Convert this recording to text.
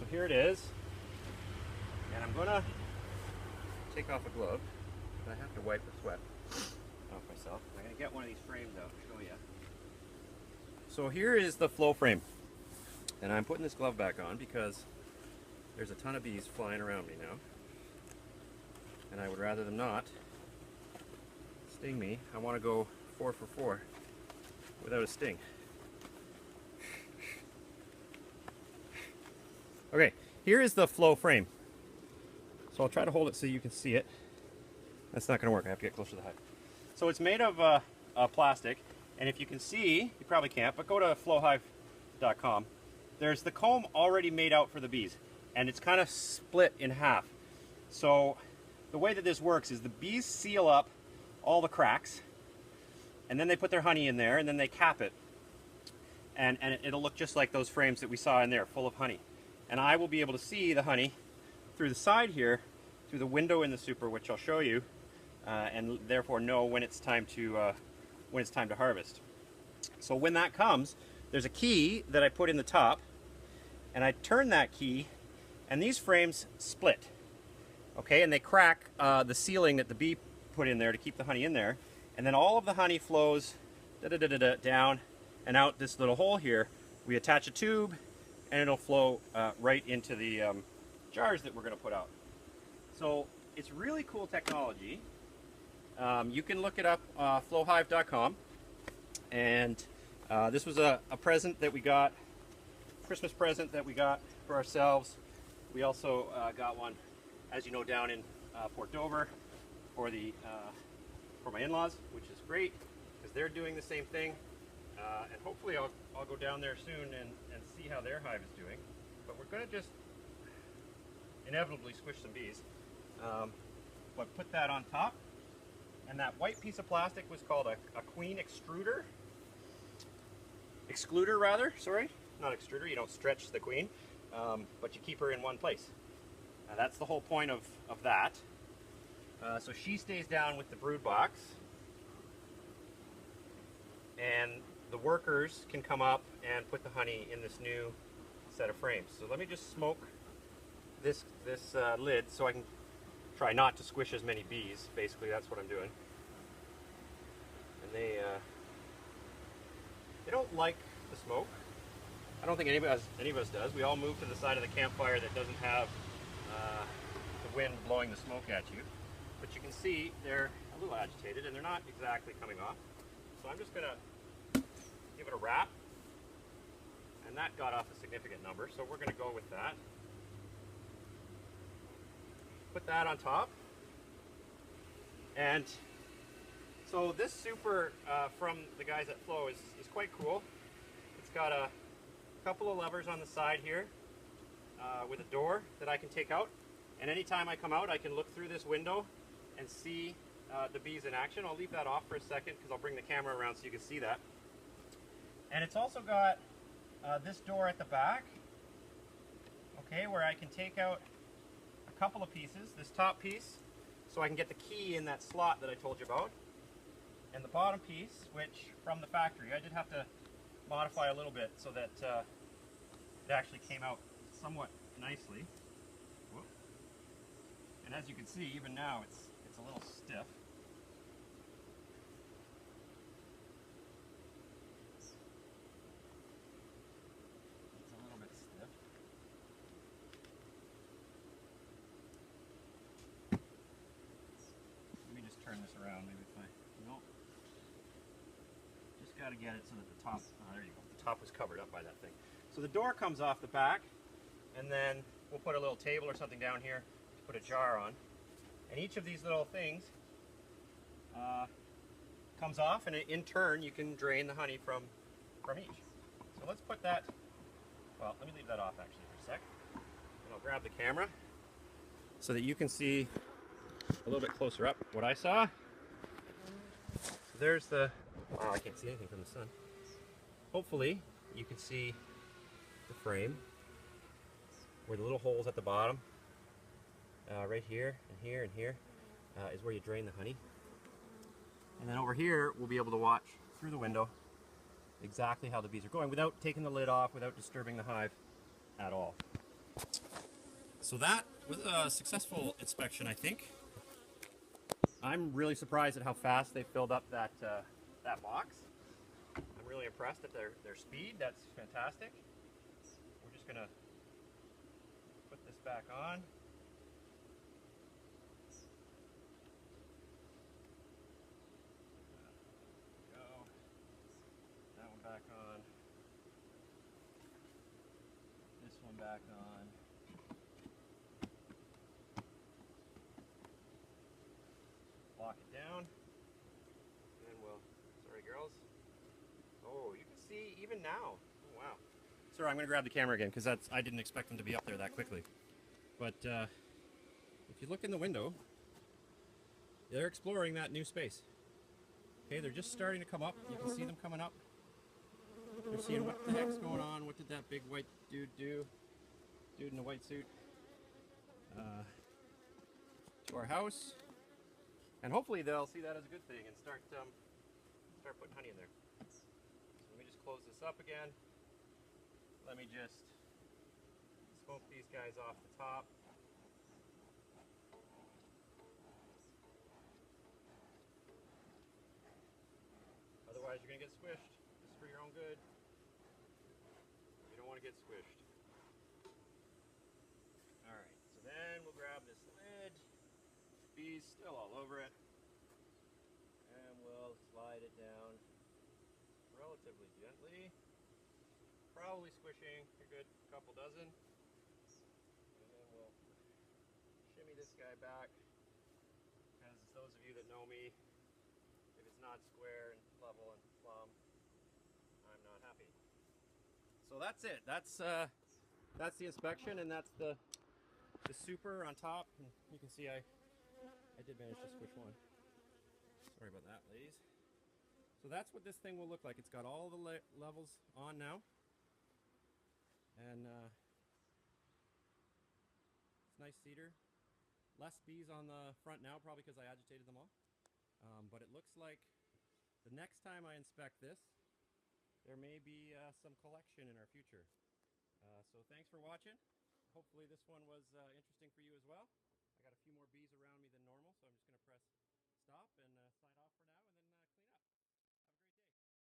so here it is, and I'm gonna take off a glove. I have to wipe the sweat off myself. I'm gonna get one of these frames out and show you. So here is the flow frame, and I'm putting this glove back on because there's a ton of bees flying around me now, and I would rather them not sting me. I want to go 4 for 4 without a sting. Okay, here is the flow frame. So I'll try to hold it so you can see it. That's not going to work. I have to get closer to the hive. So it's made of plastic, and if you can see, you probably can't, but go to FlowHive.com. There's the comb already made out for the bees, and it's kind of split in half. So the way that this works is the bees seal up all the cracks, and then they put their honey in there, and then they cap it. And it'll look just like those frames that we saw in there, full of honey. And I will be able to see the honey through the side here, through the window in the super, which I'll show you, and therefore know when it's time to harvest. So when that comes, there's a key that I put in the top, and I turn that key, and these frames split. Okay, and they crack the sealing that the bee put in there to keep the honey in there, and then all of the honey flows down and out this little hole here. We attach a tube, and it'll flow right into the jars that we're going to put out. So it's really cool technology. You can look it up, FlowHive.com, and this was a present that we got, Christmas present that we got for ourselves. We also got one, as you know, down in Port Dover for my in-laws, which is great because they're doing the same thing. And hopefully I'll go down there soon and see how their hive is doing. But we're going to just inevitably squish some bees. But put that on top. And that white piece of plastic was called a queen extruder. Excluder, rather. Sorry. Not extruder. You don't stretch the queen. But you keep her in one place. That's the whole point of that. So she stays down with the brood box. And the workers can come up and put the honey in this new set of frames. So let me just smoke this lid so I can try not to squish as many bees. Basically, that's what I'm doing. And they don't like the smoke. I don't think any of us does. We all move to the side of the campfire that doesn't have the wind blowing the smoke at you. But you can see they're a little agitated and they're not exactly coming off. So I'm just going to give it a wrap, and that got off a significant number, so we're going to go with that. Put that on top, and so this super from the guys at Flow is quite cool. It's got a couple of levers on the side here with a door that I can take out, and anytime I come out I can look through this window and see the bees in action. I'll leave that off for a second because I'll bring the camera around so you can see that. And it's also got this door at the back, okay, where I can take out a couple of pieces, this top piece, so I can get the key in that slot that I told you about, and the bottom piece, which from the factory, I did have to modify a little bit so that it actually came out somewhat nicely. Whoop. And as you can see, even now it's a little stiff. Turn this around, maybe if I, no, just got to get it so that the top, there you go, the top was covered up by that thing. So the door comes off the back, and then we'll put a little table or something down here to put a jar on. And each of these little things comes off, and in turn you can drain the honey from each. So let's put that, well, let me leave that off actually for a sec. And I'll grab the camera so that you can see a little bit closer up what I saw. So there's the, wow, I can't see anything from the sun. Hopefully you can see the frame where the little holes at the bottom, right here and here and here, is where you drain the honey. And then over here we'll be able to watch through the window exactly how the bees are going without taking the lid off, without disturbing the hive at all. So that was a successful inspection, I think. I'm really surprised at how fast they filled up that that box. I'm really impressed at their speed. That's fantastic. We're just gonna put this back on. There we go. That one back on. This one back on. Lock it down. And we'll, sorry girls. Oh, you can see even now. Oh, wow. Sorry, I'm going to grab the camera again because I didn't expect them to be up there that quickly. But if you look in the window, they're exploring that new space. Okay, they're just starting to come up. You can see them coming up. They're seeing what the heck's going on. What did that big white dude do? Dude in the white suit. To our house. And hopefully they'll see that as a good thing and start putting honey in there. So let me just close this up again. Let me just smoke these guys off the top. Otherwise you're going to get squished. This is for your own good. You don't want to get squished. Alright, so then we'll grab this lid. Bees still all over it. And we'll slide it down relatively gently. Probably squishing a good couple dozen. And then we'll shimmy this guy back. As those of you that know me, if it's not square and level and plumb, I'm not happy. So that's it. That's the inspection, and that's the super on top. And you can see I did manage to squish one. Sorry about that, ladies. So that's what this thing will look like. It's got all the levels on now. And it's nice cedar. Less bees on the front now, probably because I agitated them all. But it looks like the next time I inspect this, there may be some collection in our future. So thanks for watching. Hopefully this one was interesting for you as well. I got a few more bees around me than normal, so I'm just going to press stop and sign off for now, and then